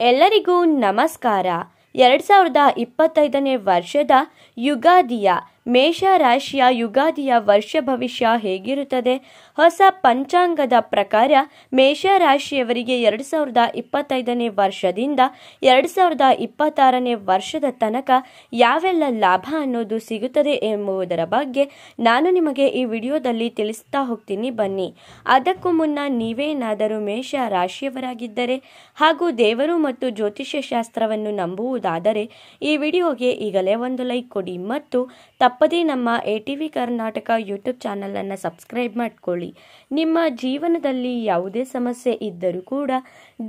ಎಲ್ಲರಿಗೂ ನಮಸ್ಕಾರ. 2025ನೇ ವರ್ಷದ ಯುಗಾದಿಯ ಮೇಷರಾಶಿಯ ಯುಗಾದಿಯ ವರ್ಷ ಭವಿಷ್ಯ ಹೇಗಿರುತ್ತದೆ? ಹೊಸ ಪಂಚಾಂಗದ ಪ್ರಕಾರ ಮೇಷರಾಶಿಯವರಿಗೆ 2025ನೇ ವರ್ಷದಿಂದ 2026ನೇ ವರ್ಷದ ತನಕ ಯಾವೆಲ್ಲ ಲಾಭ ಅನ್ನೋದು ಸಿಗುತ್ತದೆ ಎಂಬುದರ ಬಗ್ಗೆ ನಾನು ನಿಮಗೆ ಈ ವಿಡಿಯೋದಲ್ಲಿ ತಿಳಿಸ್ತಾ ಹೋಗ್ತೀನಿ, ಬನ್ನಿ. ಅದಕ್ಕೂ ಮುನ್ನ ನೀವೇನಾದರೂ ಮೇಷ ರಾಶಿಯವರಾಗಿದ್ದರೆ ಹಾಗೂ ದೇವರು ಮತ್ತು ಜ್ಯೋತಿಷ್ಯ ಶಾಸ್ತ್ರವನ್ನು ನಂಬುವುದಾದರೆ ಈ ವಿಡಿಯೋಗೆ ಈಗಲೇ ಒಂದು ಲೈಕ್ ಕೊಡಿ ಮತ್ತು ತಪ್ಪದೇ ನಮ್ಮ ATV ಕರ್ನಾಟಕ ಯೂಟ್ಯೂಬ್ ಚಾನಲ್ ಅನ್ನು ಸಬ್ಸ್ಕ್ರೈಬ್ ಮಾಡ್ಕೊಳ್ಳಿ. ನಿಮ್ಮ ಜೀವನದಲ್ಲಿ ಯಾವುದೇ ಸಮಸ್ಯೆ ಇದ್ದರೂ ಕೂಡ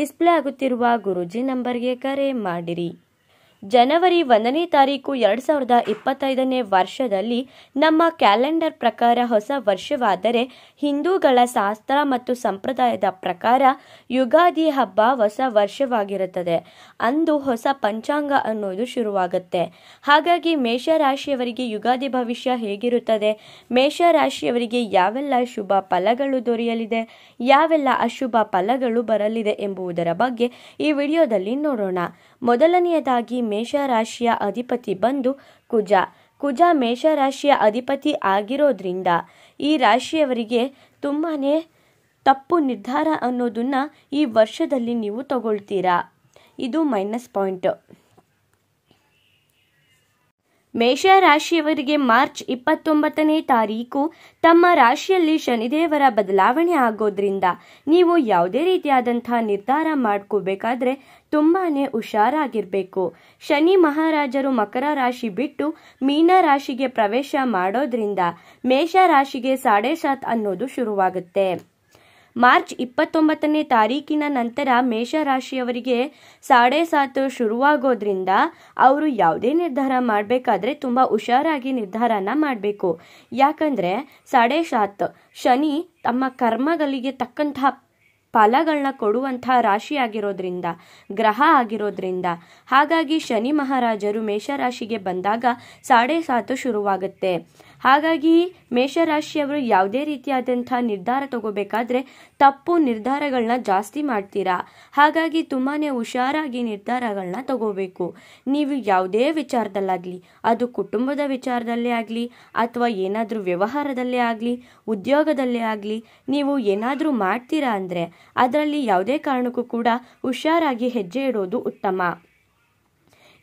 ಡಿಸ್ಪ್ಲೇ ಆಗುತ್ತಿರುವ ಗುರೂಜಿ ನಂಬರ್ಗೆ ಕರೆ ಮಾಡಿರಿ. ಜನವರಿ 1ನೇ ತಾರೀಕು 2025ನೇ ವರ್ಷದಲ್ಲಿ ನಮ್ಮ ಕ್ಯಾಲೆಂಡರ್ ಪ್ರಕಾರ ಹೊಸ ವರ್ಷವಾದರೆ ಹಿಂದೂಗಳ ಶಾಸ್ತ್ರ ಮತ್ತು ಸಂಪ್ರದಾಯದ ಪ್ರಕಾರ ಯುಗಾದಿ ಹಬ್ಬ ಹೊಸ ವರ್ಷವಾಗಿರುತ್ತದೆ. ಅಂದು ಹೊಸ ಪಂಚಾಂಗ ಅನ್ನೋದು ಶುರುವಾಗುತ್ತೆ. ಹಾಗಾಗಿ ಮೇಷರಾಶಿಯವರಿಗೆ ಯುಗಾದಿ ಭವಿಷ್ಯ ಹೇಗಿರುತ್ತದೆ, ಮೇಷರಾಶಿಯವರಿಗೆ ಯಾವೆಲ್ಲ ಶುಭ ಫಲಗಳು ದೊರೆಯಲಿದೆ, ಯಾವೆಲ್ಲ ಅಶುಭ ಫಲಗಳು ಬರಲಿದೆ ಎಂಬುದರ ಬಗ್ಗೆ ಈ ವಿಡಿಯೋದಲ್ಲಿ ನೋಡೋಣ. ಮೊದಲನೆಯದಾಗಿ ಮೇಷರಾಶಿಯ ಅಧಿಪತಿ ಬಂದು ಕುಜ ಮೇಷರಾಶಿಯ ಅಧಿಪತಿ ಆಗಿರೋದ್ರಿಂದ ಈ ರಾಶಿಯವರಿಗೆ ತುಂಬಾನೇ ತಪ್ಪು ನಿರ್ಧಾರ ಅನ್ನೋದನ್ನ ಈ ವರ್ಷದಲ್ಲಿ ನೀವು ತಗೊಳ್ತೀರಾ. ಇದು ಮೈನಸ್ ಪಾಯಿಂಟ್. ಮೇಷರಾಶಿಯವರಿಗೆ ಮಾರ್ಚ್ 29ನೇ ತಾರೀಕು ತಮ್ಮ ರಾಶಿಯಲ್ಲಿ ಶನಿದೇವರ ಬದಲಾವಣೆ ಆಗೋದ್ರಿಂದ ನೀವು ಯಾವುದೇ ರೀತಿಯಾದಂತಹ ನಿರ್ಧಾರ ಮಾಡ್ಕೋಬೇಕಾದ್ರೆ ತುಂಬಾನೇ ಹುಷಾರಾಗಿರ್ಬೇಕು. ಶನಿ ಮಹಾರಾಜರು ಮಕರ ರಾಶಿ ಬಿಟ್ಟು ಮೀನ ರಾಶಿಗೆ ಪ್ರವೇಶ ಮಾಡೋದ್ರಿಂದ ಮೇಷ ರಾಶಿಗೆ 7.5 ಅನ್ನೋದು ಶುರುವಾಗುತ್ತೆ. ಮಾರ್ಚ್ 29ನೇ ತಾರೀಕಿನ ನಂತರ ಮೇಷರಾಶಿಯವರಿಗೆ 7.5 ಶುರುವಾಗೋದ್ರಿಂದ ಅವರು ಯಾವುದೇ ನಿರ್ಧಾರ ಮಾಡಬೇಕಾದ್ರೆ ತುಂಬ ಹುಷಾರಾಗಿ ನಿರ್ಧಾರನ ಮಾಡಬೇಕು. ಯಾಕಂದರೆ 7.5 ಶನಿ ತಮ್ಮ ಕರ್ಮಗಳಿಗೆ ತಕ್ಕಂತಹ ಫಲಗಳನ್ನ ಕೊಡುವಂತಹ ರಾಶಿ ಆಗಿರೋದ್ರಿಂದ, ಗ್ರಹ ಆಗಿರೋದ್ರಿಂದ, ಹಾಗಾಗಿ ಶನಿ ಮಹಾರಾಜರು ಮೇಷರಾಶಿಗೆ ಬಂದಾಗ 7.5 ಶುರುವಾಗುತ್ತೆ. ಹಾಗಾಗಿ ಮೇಷರಾಶಿಯವರು ಯಾವುದೇ ರೀತಿಯಾದಂಥ ನಿರ್ಧಾರ ತಗೋಬೇಕಾದ್ರೆ ತಪ್ಪು ನಿರ್ಧಾರಗಳನ್ನ ಜಾಸ್ತಿ ಮಾಡ್ತೀರಾ. ಹಾಗಾಗಿ ತುಂಬಾ ಹುಷಾರಾಗಿ ನಿರ್ಧಾರಗಳನ್ನ ತಗೋಬೇಕು. ನೀವು ಯಾವುದೇ ವಿಚಾರದಲ್ಲಾಗಲಿ, ಅದು ಕುಟುಂಬದ ವಿಚಾರದಲ್ಲೇ ಆಗಲಿ ಅಥವಾ ಏನಾದರೂ ವ್ಯವಹಾರದಲ್ಲೇ ಆಗಲಿ, ಉದ್ಯೋಗದಲ್ಲೇ ಆಗಲಿ, ನೀವು ಏನಾದರೂ ಮಾಡ್ತೀರಾ ಅಂದರೆ ಅದರಲ್ಲಿ ಯಾವುದೇ ಕಾರಣಕ್ಕೂ ಕೂಡ ಹುಷಾರಾಗಿ ಹೆಜ್ಜೆ ಇಡೋದು ಉತ್ತಮ.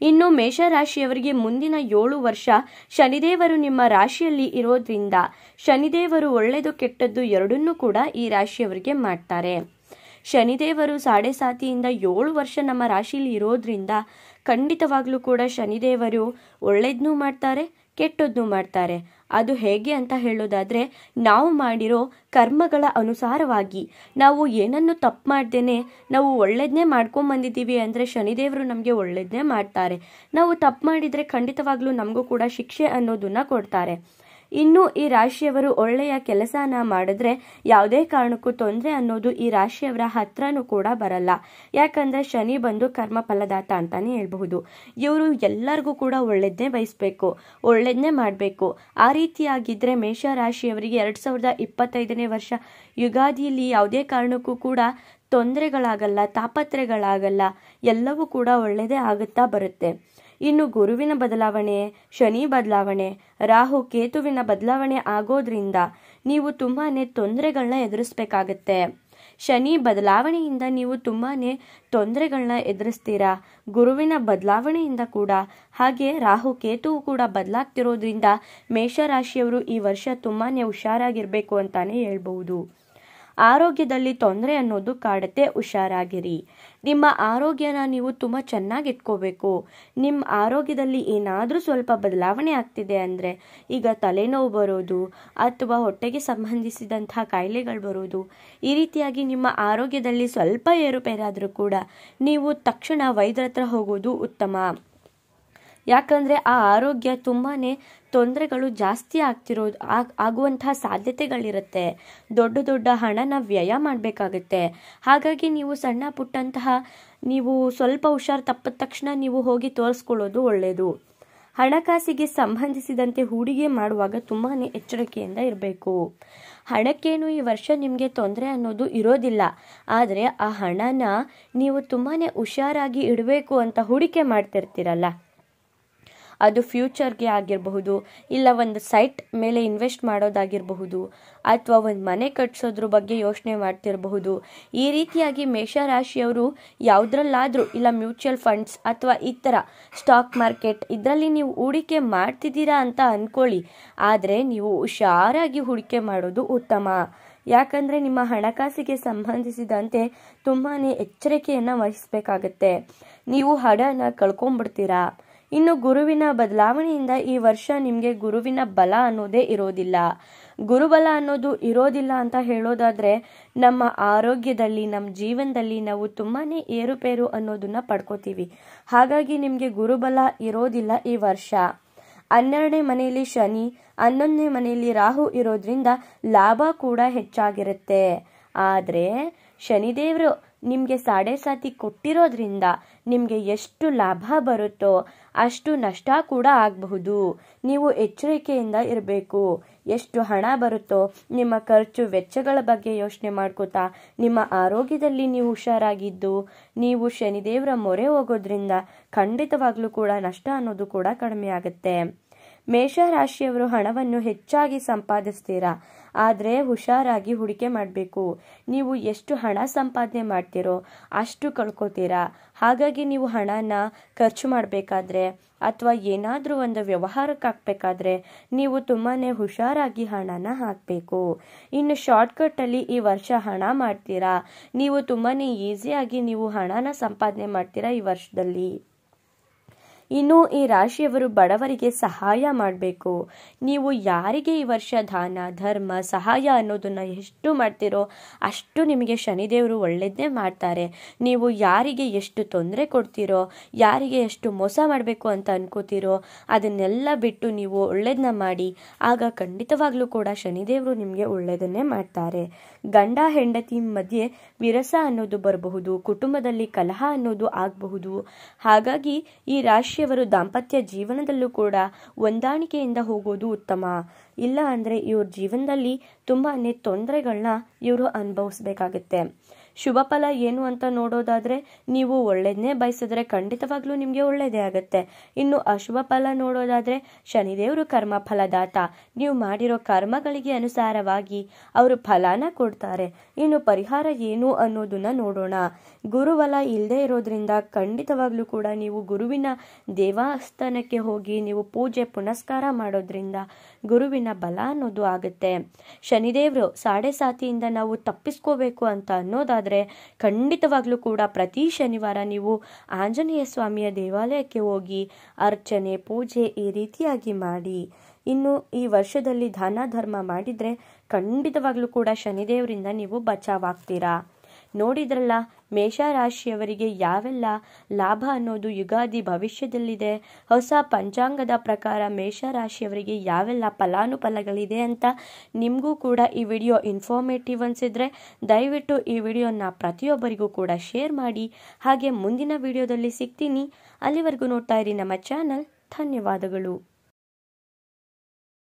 ಇನ್ನು ಮೇಷರಾಶಿಯವರಿಗೆ ಮುಂದಿನ 7 ವರ್ಷ ಶನಿದೇವರು ನಿಮ್ಮ ರಾಶಿಯಲ್ಲಿ ಇರೋದ್ರಿಂದ ಶನಿದೇವರು ಒಳ್ಳೆಯದು ಕೆಟ್ಟದ್ದು ಎರಡನ್ನೂ ಕೂಡ ಈ ರಾಶಿಯವರಿಗೆ ಮಾಡ್ತಾರೆ. ಶನಿದೇವರು 7.5 7 ವರ್ಷ ನಮ್ಮ ರಾಶಿಯಲ್ಲಿ ಇರೋದ್ರಿಂದ ಖಂಡಿತವಾಗ್ಲೂ ಕೂಡ ಶನಿದೇವರು ಒಳ್ಳೆಯದನ್ನೂ ಮಾಡ್ತಾರೆ, ಕೆಟ್ಟದ್ದನ್ನು ಮಾಡ್ತಾರೆ. ಅದು ಹೇಗೆ ಅಂತ ಹೇಳೋದಾದರೆ, ನಾವು ಮಾಡಿರೋ ಕರ್ಮಗಳ ಅನುಸಾರವಾಗಿ ನಾವು ಏನನ್ನು ತಪ್ಪು ಮಾಡ್ದೇನೆ ನಾವು ಒಳ್ಳೇದನ್ನೇ ಮಾಡ್ಕೊಂಬಂದಿದ್ದೀವಿ ಅಂದರೆ ಶನಿದೇವರು ನಮಗೆ ಒಳ್ಳೇದನ್ನೇ ಮಾಡ್ತಾರೆ. ನಾವು ತಪ್ಪು ಮಾಡಿದರೆ ಖಂಡಿತವಾಗ್ಲೂ ನಮಗೂ ಕೂಡ ಶಿಕ್ಷೆ ಅನ್ನೋದನ್ನ ಕೊಡ್ತಾರೆ. ಇನ್ನು ಈ ರಾಶಿಯವರು ಒಳ್ಳೆಯ ಕೆಲಸನ ಮಾಡಿದ್ರೆ ಯಾವುದೇ ಕಾರಣಕ್ಕೂ ತೊಂದರೆ ಅನ್ನೋದು ಈ ರಾಶಿಯವರ ಹತ್ರನೂ ಕೂಡ ಬರಲ್ಲ. ಯಾಕಂದರೆ ಶನಿ ಬಂದು ಕರ್ಮ ಫಲದಾತ ಅಂತಾನೆ ಹೇಳ್ಬಹುದು. ಇವರು ಎಲ್ಲರಿಗೂ ಕೂಡ ಒಳ್ಳೆಯದನ್ನೇ ಬಯಸಬೇಕು, ಒಳ್ಳೆಯದನ್ನೇ ಮಾಡಬೇಕು. ಆ ರೀತಿಯಾಗಿದ್ದರೆ ಮೇಷರಾಶಿಯವರಿಗೆ 2025ನೇ ವರ್ಷ ಯುಗಾದಿಯಲ್ಲಿ ಯಾವುದೇ ಕಾರಣಕ್ಕೂ ಕೂಡ ತೊಂದರೆಗಳಾಗಲ್ಲ, ತಾಪತ್ರೆಗಳಾಗಲ್ಲ, ಎಲ್ಲವೂ ಕೂಡ ಒಳ್ಳೆಯದೇ ಆಗುತ್ತಾ ಬರುತ್ತೆ. ಇನ್ನು ಗುರುವಿನ ಬದಲಾವಣೆ, ಶನಿ ಬದಲಾವಣೆ, ರಾಹು ಕೇತುವಿನ ಬದಲಾವಣೆ ಆಗೋದ್ರಿಂದ ನೀವು ತುಂಬಾ ತೊಂದರೆಗಳನ್ನ ಎದುರಿಸಬೇಕಾಗತ್ತೆ. ಶನಿ ಬದಲಾವಣೆಯಿಂದ ನೀವು ತುಂಬಾ ತೊಂದರೆಗಳನ್ನ ಎದುರಿಸ್ತೀರಾ. ಗುರುವಿನ ಬದಲಾವಣೆಯಿಂದ ಕೂಡ, ಹಾಗೆ ರಾಹು ಕೇತುವು ಕೂಡ ಬದಲಾಗ್ತಿರೋದ್ರಿಂದ ಮೇಷರಾಶಿಯವರು ಈ ವರ್ಷ ತುಂಬಾ ಹುಷಾರಾಗಿರ್ಬೇಕು ಅಂತಾನೆ ಹೇಳ್ಬಹುದು. ಆರೋಗ್ಯದಲ್ಲಿ ತೊಂದರೆ ಅನ್ನೋದು ಕಾಡುತ್ತೆ, ಹುಷಾರಾಗಿರಿ. ನಿಮ್ಮ ಆರೋಗ್ಯನ ನೀವು ತುಂಬ ಚೆನ್ನಾಗಿ ಇಟ್ಕೋಬೇಕು. ನಿಮ್ಮ ಆರೋಗ್ಯದಲ್ಲಿ ಏನಾದರೂ ಸ್ವಲ್ಪ ಬದಲಾವಣೆ ಆಗ್ತಿದೆ ಅಂದರೆ, ಈಗ ತಲೆನೋವು ಬರೋದು ಅಥವಾ ಹೊಟ್ಟೆಗೆ ಸಂಬಂಧಿಸಿದಂತಹ ಕಾಯಿಲೆಗಳು ಬರೋದು, ಈ ರೀತಿಯಾಗಿ ನಿಮ್ಮ ಆರೋಗ್ಯದಲ್ಲಿ ಸ್ವಲ್ಪ ಏರುಪೇರಾದರೂ ಕೂಡ ನೀವು ತಕ್ಷಣ ವೈದ್ಯರ ಹತ್ರ ಹೋಗೋದು ಉತ್ತಮ. ಯಾಕಂದರೆ ಆ ಆರೋಗ್ಯ ತುಂಬಾ ತೊಂದರೆಗಳು ಜಾಸ್ತಿ ಆಗುವಂತಹ ಸಾಧ್ಯತೆಗಳಿರುತ್ತೆ. ದೊಡ್ಡ ದೊಡ್ಡ ಹಣನ ವ್ಯಯ ಮಾಡಬೇಕಾಗುತ್ತೆ. ಹಾಗಾಗಿ ನೀವು ಸಣ್ಣ ಪುಟ್ಟಂತಹ ನೀವು ಸ್ವಲ್ಪ ಹುಷಾರು ತಪ್ಪಿದ ತಕ್ಷಣ ನೀವು ಹೋಗಿ ತೋರಿಸ್ಕೊಳ್ಳೋದು ಒಳ್ಳೆಯದು. ಹಣಕಾಸಿಗೆ ಸಂಬಂಧಿಸಿದಂತೆ ಹೂಡಿಕೆ ಮಾಡುವಾಗ ತುಂಬಾ ಎಚ್ಚರಿಕೆಯಿಂದ ಇರಬೇಕು. ಹಣಕ್ಕೇನು ಈ ವರ್ಷ ನಿಮಗೆ ತೊಂದರೆ ಅನ್ನೋದು ಇರೋದಿಲ್ಲ. ಆದರೆ ಆ ಹಣನ ನೀವು ತುಂಬಾ ಹುಷಾರಾಗಿ ಇಡಬೇಕು ಅಂತ ಹೂಡಿಕೆ ಮಾಡ್ತಿರ್ತೀರಲ್ಲ, ಅದು ಫ್ಯೂಚರ್ಗೆ ಆಗಿರಬಹುದು, ಇಲ್ಲ ಒಂದು ಸೈಟ್ ಮೇಲೆ ಇನ್ವೆಸ್ಟ್ ಮಾಡೋದಾಗಿರಬಹುದು, ಅಥವಾ ಒಂದು ಮನೆ ಕಟ್ಸೋದ್ರ ಬಗ್ಗೆ ಯೋಚನೆ ಮಾಡ್ತಿರಬಹುದು. ಈ ರೀತಿಯಾಗಿ ಮೇಷರಾಶಿಯವರು ಯಾವುದ್ರಲ್ಲಾದರೂ ಇಲ್ಲ ಮ್ಯೂಚುವಲ್ ಫಂಡ್ಸ್ ಅಥವಾ ಈ ಥರ ಸ್ಟಾಕ್ ಮಾರ್ಕೆಟ್ ಇದರಲ್ಲಿ ನೀವು ಹೂಡಿಕೆ ಮಾಡ್ತಿದ್ದೀರಾ ಅಂತ ಅಂದ್ಕೊಳ್ಳಿ. ಆದರೆ ನೀವು ಹುಷಾರಾಗಿ ಹೂಡಿಕೆ ಮಾಡೋದು ಉತ್ತಮ. ಯಾಕಂದರೆ ನಿಮ್ಮ ಹಣಕಾಸಿಗೆ ಸಂಬಂಧಿಸಿದಂತೆ ತುಂಬಾ ಎಚ್ಚರಿಕೆಯನ್ನು ವಹಿಸಬೇಕಾಗತ್ತೆ. ನೀವು ಹಣನ ಕಳ್ಕೊಂಡ್ಬಿಡ್ತೀರಾ. ಇನ್ನು ಗುರುವಿನ ಬದಲಾವಣೆಯಿಂದ ಈ ವರ್ಷ ನಿಮಗೆ ಗುರುವಿನ ಬಲ ಅನ್ನೋದೇ ಇರೋದಿಲ್ಲ. ಗುರುಬಲ ಅನ್ನೋದು ಇರೋದಿಲ್ಲ ಅಂತ ಹೇಳೋದಾದರೆ ನಮ್ಮ ಆರೋಗ್ಯದಲ್ಲಿ, ನಮ್ಮ ಜೀವನದಲ್ಲಿ ನಾವು ತುಂಬಾ ಏರುಪೇರು ಅನ್ನೋದನ್ನ ಪಡ್ಕೋತೀವಿ. ಹಾಗಾಗಿ ನಿಮಗೆ ಗುರುಬಲ ಇರೋದಿಲ್ಲ ಈ ವರ್ಷ. 12ನೇ ಮನೆಯಲ್ಲಿ ಶನಿ, 11ನೇ ಮನೆಯಲ್ಲಿ ರಾಹು ಇರೋದ್ರಿಂದ ಲಾಭ ಕೂಡ ಹೆಚ್ಚಾಗಿರುತ್ತೆ. ಆದರೆ ಶನಿದೇವರು ನಿಮಗೆ ಸಾಡೆ ಕೊಟ್ಟಿರೋದ್ರಿಂದ ನಿಮಗೆ ಎಷ್ಟು ಲಾಭ ಬರುತ್ತೋ ಅಷ್ಟು ನಷ್ಟ ಕೂಡ ಆಗಬಹುದು. ನೀವು ಎಚ್ಚರಿಕೆಯಿಂದ ಇರಬೇಕು. ಎಷ್ಟು ಹಣ ಬರುತ್ತೋ ನಿಮ್ಮ ಖರ್ಚು ವೆಚ್ಚಗಳ ಬಗ್ಗೆ ಯೋಚನೆ ಮಾಡ್ಕೋತಾ ನಿಮ್ಮ ಆರೋಗ್ಯದಲ್ಲಿ ನೀವು ಹುಷಾರಾಗಿದ್ದು ನೀವು ಶನಿದೇವರ ಮೊರೆ ಹೋಗೋದ್ರಿಂದ ಖಂಡಿತವಾಗ್ಲೂ ಕೂಡ ನಷ್ಟ ಅನ್ನೋದು ಕೂಡ ಕಡಿಮೆ ಆಗುತ್ತೆ. ಮೇಷರಾಶಿಯವರು ಹಣವನ್ನು ಹೆಚ್ಚಾಗಿ ಸಂಪಾದಿಸ್ತೀರಾ, ಆದರೆ ಹುಷಾರಾಗಿ ಹೂಡಿಕೆ ಮಾಡಬೇಕು. ನೀವು ಎಷ್ಟು ಹಣ ಸಂಪಾದನೆ ಮಾಡ್ತೀರೋ ಅಷ್ಟು ಕಳ್ಕೊತೀರಾ. ಹಾಗಾಗಿ ನೀವು ಹಣನ ಖರ್ಚು ಮಾಡಬೇಕಾದ್ರೆ ಅಥವಾ ಏನಾದರೂ ಒಂದು ವ್ಯವಹಾರಕ್ಕೆ ಹಾಕಬೇಕಾದ್ರೆ ನೀವು ತುಂಬಾ ಹುಷಾರಾಗಿ ಹಣನ ಹಾಕಬೇಕು. ಇನ್ನು ಶಾರ್ಟ್ಕಟ್ಟಲ್ಲಿ ಈ ವರ್ಷ ಹಣ ಮಾಡ್ತೀರಾ, ನೀವು ತುಂಬಾ ಈಸಿಯಾಗಿ ನೀವು ಹಣನ ಸಂಪಾದನೆ ಮಾಡ್ತೀರಾ ಈ ವರ್ಷದಲ್ಲಿ. ಇನ್ನು ಈ ರಾಶಿಯವರು ಬಡವರಿಗೆ ಸಹಾಯ ಮಾಡಬೇಕು. ನೀವು ಯಾರಿಗೆ ಈ ವರ್ಷ ದಾನ ಧರ್ಮ ಸಹಾಯ ಅನ್ನೋದನ್ನ ಎಷ್ಟು ಮಾಡ್ತೀರೋ ಅಷ್ಟು ನಿಮಗೆ ಶನಿದೇವರು ಒಳ್ಳೆಯದೇ ಮಾಡ್ತಾರೆ. ನೀವು ಯಾರಿಗೆ ಎಷ್ಟು ತೊಂದರೆ ಕೊಡ್ತೀರೋ, ಯಾರಿಗೆ ಎಷ್ಟು ಮೋಸ ಮಾಡಬೇಕು ಅಂತ ಅನ್ಕೋತೀರೋ ಅದನ್ನೆಲ್ಲ ಬಿಟ್ಟು ನೀವು ಒಳ್ಳೇದನ್ನ ಮಾಡಿ, ಆಗ ಖಂಡಿತವಾಗ್ಲೂ ಕೂಡ ಶನಿದೇವರು ನಿಮಗೆ ಒಳ್ಳೆಯದನ್ನೇ ಮಾಡ್ತಾರೆ. ಗಂಡ ಹೆಂಡತಿ ಮಧ್ಯೆ ವಿರಸ ಅನ್ನೋದು ಬರಬಹುದು, ಕುಟುಂಬದಲ್ಲಿ ಕಲಹ ಅನ್ನೋದು ಆಗಬಹುದು. ಹಾಗಾಗಿ ಈ ರಾಶಿಯವರು ದಾಂಪತ್ಯ ಜೀವನದಲ್ಲೂ ಕೂಡ ಹೊಂದಾಣಿಕೆಯಿಂದ ಹೋಗೋದು ಉತ್ತಮ. ಇಲ್ಲ ಅಂದರೆ ಇವ್ರ ಜೀವನದಲ್ಲಿ ತುಂಬಾ ತೊಂದರೆಗಳನ್ನ ಇವರು ಅನುಭವಿಸ್ಬೇಕಾಗತ್ತೆ. ಶುಭ ಫಲ ಏನು ಅಂತ ನೋಡೋದಾದ್ರೆ ನೀವು ಒಳ್ಳೇದನ್ನೇ ಬಯಸಿದ್ರೆ ಖಂಡಿತವಾಗ್ಲೂ ನಿಮಗೆ ಒಳ್ಳೇದೇ ಆಗುತ್ತೆ. ಇನ್ನು ಅಶುಭ ಫಲ ನೋಡೋದಾದ್ರೆ ಶನಿದೇವರು ಕರ್ಮ ಫಲದಾತ, ನೀವು ಮಾಡಿರೋ ಕರ್ಮಗಳಿಗೆ ಅನುಸಾರವಾಗಿ ಅವರು ಫಲನ ಕೊಡ್ತಾರೆ. ಇನ್ನು ಪರಿಹಾರ ಏನು ಅನ್ನೋದನ್ನ ನೋಡೋಣ. ಗುರುಬಲ ಇಲ್ಲದೆ ಇರೋದ್ರಿಂದ ಖಂಡಿತವಾಗ್ಲೂ ಕೂಡ ನೀವು ಗುರುವಿನ ದೇವಸ್ಥಾನಕ್ಕೆ ಹೋಗಿ ನೀವು ಪೂಜೆ ಪುನಸ್ಕಾರ ಮಾಡೋದ್ರಿಂದ ಗುರುವಿನ ಬಲ ಅನ್ನೋದು ಆಗುತ್ತೆ. ಶನಿದೇವರು ಸಾಡೆಸಾತಿಯಿಂದ ನಾವು ತಪ್ಪಿಸ್ಕೋಬೇಕು ಅಂತ ಅನ್ನೋದಾದ್ರೆ ಖಂಡಿತವಾಗ್ಲೂ ಕೂಡ ಪ್ರತಿ ಶನಿವಾರ ನೀವು ಆಂಜನೇಯ ಸ್ವಾಮಿಯ ದೇವಾಲಯಕ್ಕೆ ಹೋಗಿ ಅರ್ಚನೆ ಪೂಜೆ ಈ ರೀತಿಯಾಗಿ ಮಾಡಿ. ಇನ್ನು ಈ ವರ್ಷದಲ್ಲಿ ದಾನ ಧರ್ಮ ಮಾಡಿದ್ರೆ ಖಂಡಿತವಾಗ್ಲೂ ಕೂಡ ಶನಿದೇವರಿಂದ ನೀವು ಬಚಾವಾಗ್ತೀರಾ. ನೋಡಿದ್ರಲ್ಲ ಮೇಷರಾಶಿಯವರಿಗೆ ಯಾವೆಲ್ಲ ಲಾಭ ಅನ್ನೋದು ಯುಗಾದಿ ಭವಿಷ್ಯದಲ್ಲಿದೆ. ಹೊಸ ಪಂಚಾಂಗದ ಪ್ರಕಾರ ಮೇಷರಾಶಿಯವರಿಗೆ ಯಾವೆಲ್ಲ ಫಲಾನುಫಲಗಳಿದೆ ಅಂತ. ನಿಮಗೂ ಕೂಡ ಈ ವಿಡಿಯೋ ಇನ್ಫಾರ್ಮೇಟಿವ್ ಅನಿಸಿದ್ರೆ ದಯವಿಟ್ಟು ಈ ವಿಡಿಯೋನ ಪ್ರತಿಯೊಬ್ಬರಿಗೂ ಕೂಡ ಶೇರ್ ಮಾಡಿ. ಹಾಗೆ ಮುಂದಿನ ವಿಡಿಯೋದಲ್ಲಿ ಸಿಗ್ತೀನಿ. ಅಲ್ಲಿವರೆಗೂ ನೋಡ್ತಾ ಇರಿ ನಮ್ಮ ಚಾನಲ್. ಧನ್ಯವಾದಗಳು.